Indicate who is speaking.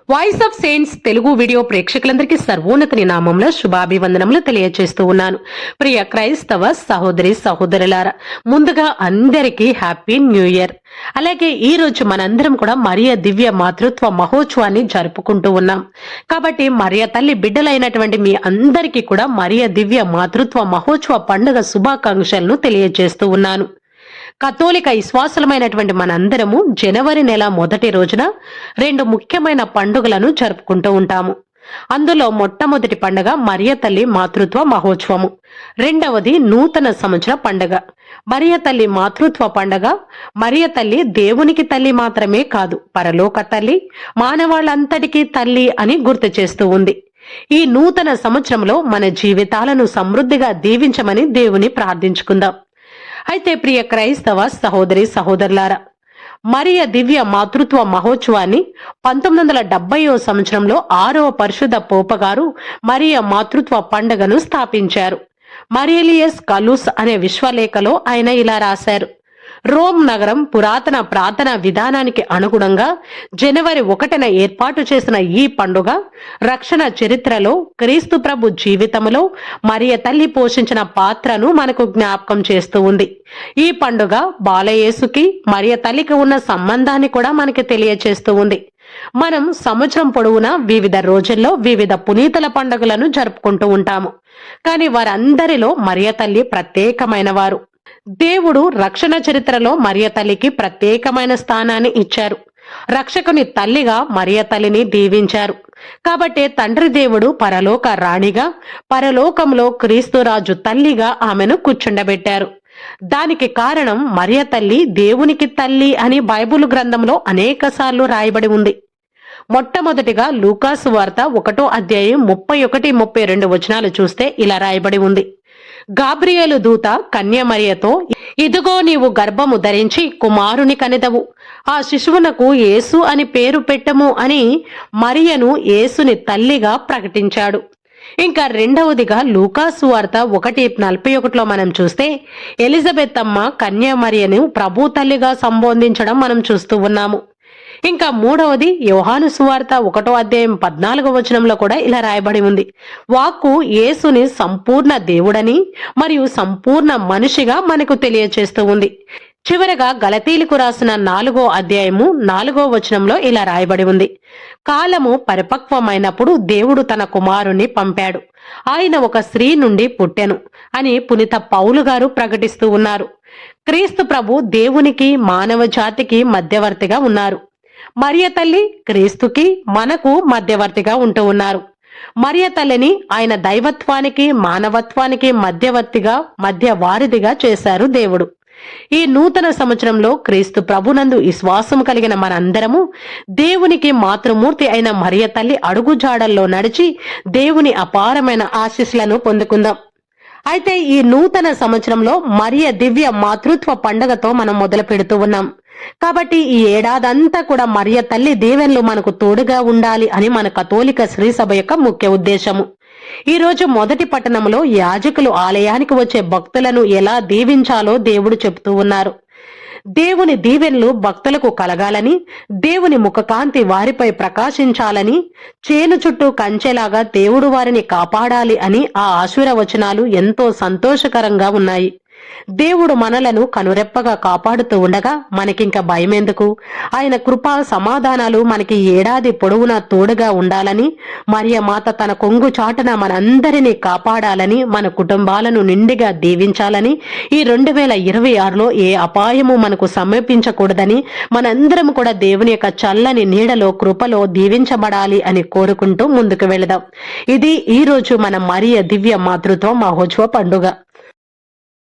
Speaker 1: Voice of saints Telugu video ప్రేక్షకులందరికీ సర్వోన్నతిని నామంలో శుభాభివందనములు తెలియజేస్తూ ఉన్నాను. ప్రియ క్రైస్తవ సహోదరి సహోదరులారా, ముందుగా అందరికీ హ్యాపీ న్యూ ఇయర్. అలాగే ఈ రోజు మనందరం కూడా మరియ దివ్య మాతృత్వ మహోత్సవాన్ని జరుపుకుంటూ ఉన్నాం. కాబట్టి మరియ తల్లి బిడ్డలైనటువంటి మీ అందరికీ కూడా మరియ దివ్య మాతృత్వ మహోత్సవ పండుగ శుభాకాంక్షలను తెలియజేస్తూ ఉన్నాను. కథోలిక విశ్వాసులమైనటువంటి మనందరము జనవరి నెల మొదటి రోజున 2 ముఖ్యమైన పండుగలను జరుపుకుంటూ ఉంటాము. అందులో మొట్టమొదటి పండుగ మరియ తల్లి మాతృత్వ మహోత్సవము, రెండవది నూతన సంవత్సర పండుగ. మరియ తల్లి మాతృత్వ పండుగ మరియ తల్లి దేవునికి తల్లి మాత్రమే కాదు, పరలోక తల్లి, మానవాళ్ళంతటికీ తల్లి అని గుర్తు చేస్తూ ఉంది. ఈ నూతన సంవత్సరంలో మన జీవితాలను సమృద్ధిగా దీవించమని దేవుని ప్రార్థించుకుందాం. అయితే ప్రియ క్రైస్తవ సహోదరి సహోదరులారా, మరియ దివ్య మాతృత్వ మహోత్సవాన్ని 1970వ సంవత్సరంలో 6వ పరిశుద్ధ పోపగారు మరియ మాతృత్వ పండుగను స్థాపించారు. మరియలియస్ కలూస్ అనే విశ్వలేఖలో ఆయన ఇలా రాశారు: రోమ్ నగరం పురాతన ప్రార్థన విధానానికి అనుగుణంగా జనవరి 1న ఏర్పాటు చేసిన ఈ పండుగ రక్షణ చరిత్రలో క్రీస్తు ప్రభు జీవితంలో మరియ తల్లి పోషించిన పాత్రను మనకు జ్ఞాపకం చేస్తూ ఉంది. ఈ పండుగ బాలయేసుకి మరియ తల్లికి ఉన్న సంబంధాన్ని కూడా మనకి తెలియచేస్తూ ఉంది. మనం సంవత్సరం పొడవునా వివిధ రోజుల్లో వివిధ పునీతుల పండుగలను జరుపుకుంటూ ఉంటాము. కానీ వారందరిలో మరియ తల్లి ప్రత్యేకమైన వారు. దేవుడు రక్షణ చరిత్రలో మరియ తల్లికి ప్రత్యేకమైన స్థానాన్ని ఇచ్చారు. రక్షకుని తల్లిగా మరియ తల్లిని దీవించారు. కాబట్టి తండ్రి దేవుడు పరలోక రాణిగా, పరలోకంలో క్రీస్తురాజు తల్లిగా ఆమెను కూర్చుండబెట్టారు. దానికి కారణం మరియ తల్లి దేవునికి తల్లి అని బైబిల్ గ్రంథంలో అనేకసార్లు రాయబడి ఉంది. మొట్టమొదటిగా లూకాసు వార్త 1వ అధ్యాయం 31-32 వచనాలు చూస్తే ఇలా రాయబడి ఉంది: గాబ్రియేలు దూత కన్య మరియతో, ఇదిగో నీవు గర్భము ధరించి కుమారుని కనెదవు, ఆ శిశువునకు యేసు అని పేరు పెట్టము అని మరియను యేసుని తల్లిగా ప్రకటించాడు. ఇంకా రెండవదిగా లూకాసు వార్త 1:41లో మనం చూస్తే ఎలిజబెత్ అమ్మ కన్య మరియను ప్రభు తల్లిగా సంబోధించడం మనం చూస్తూ ఉన్నాము. ఇంకా మూడవది యోహాను సువార్త 1వ అధ్యాయం 14వ వచనంలో కూడా ఇలా రాయబడి ఉంది: వాక్కు యేసుని సంపూర్ణ దేవుడని మరియు సంపూర్ణ మనిషిగా మనకు తెలియచేస్తూ ఉంది. చివరగా గలతీలకు రాసిన 4వ అధ్యాయము 4వ వచనంలో ఇలా రాయబడి ఉంది: కాలము పరిపక్వమైనప్పుడు దేవుడు తన కుమారుని పంపాడు, ఆయన ఒక స్త్రీ నుండి పుట్టెను అని పునీత పౌలు గారు ప్రకటిస్తూ ఉన్నారు. క్రీస్తు ప్రభు దేవునికి మానవ జాతికి మధ్యవర్తిగా ఉన్నారు. మరియ తల్లి క్రీస్తుకి మనకు మధ్యవర్తిగా ఉంటూ ఉన్నారు. మరియ తల్లిని ఆయన దైవత్వానికి మానవత్వానికి మధ్యవర్తిగా మధ్యవారిదిగా చేశారు దేవుడు. ఈ నూతన సంవత్సరంలో క్రీస్తు ప్రభునందు విశ్వాసం కలిగిన మనందరము దేవునికి మాతృమూర్తి అయిన మరియ తల్లి అడుగుజాడల్లో నడిచి దేవుని అపారమైన ఆశీస్సులను పొందుకుందాం. అయితే ఈ నూతన సంవత్సరంలో మరియ దివ్య మాతృత్వ పండుగతో మనం మొదలు పెడుతూ ఉన్నాం. కాబట్టి ఈ ఏడాదంతా కూడా మరియ తల్లి దీవెనలు మనకు తోడుగా ఉండాలి అని మన కథోలిక శ్రీ సభ యొక్క ముఖ్య ఉద్దేశము. ఈ రోజు మొదటి పట్టణంలో యాజకులు ఆలయానికి వచ్చే భక్తులను ఎలా దీవించాలో దేవుడు చెబుతూ ఉన్నారు. దేవుని దీవెనలు భక్తులకు కలగాలని, దేవుని ముఖకాంతి వారిపై ప్రకాశించాలని, చేను చుట్టూ కంచెలాగా దేవుడు వారిని కాపాడాలి అని ఆ ఆశీర్వచనాలు ఎంతో సంతోషకరంగా ఉన్నాయి. దేవుడు మనలను కనురెప్పగా కాపాడుతూ ఉండగా మనకింక భయమెందుకు? ఆయన కృపా సమాధానాలు మనకి ఏడాది పొడవునా తోడుగా ఉండాలని, మరియ మాత తన కొంగు చాటున మనందరినీ కాపాడాలని, మన కుటుంబాలను నిండిగా దీవించాలని, ఈ 2026లో ఏ అపాయము మనకు సమీపించకూడదని, మనందరం కూడా దేవుని యొక్క చల్లని నీడలో కృపలో దీవించబడాలి అని కోరుకుంటూ ముందుకు వెళదాం. ఇది ఈ రోజు మన మరియ దివ్య మాతృత్వ మహోత్సవ పండుగ.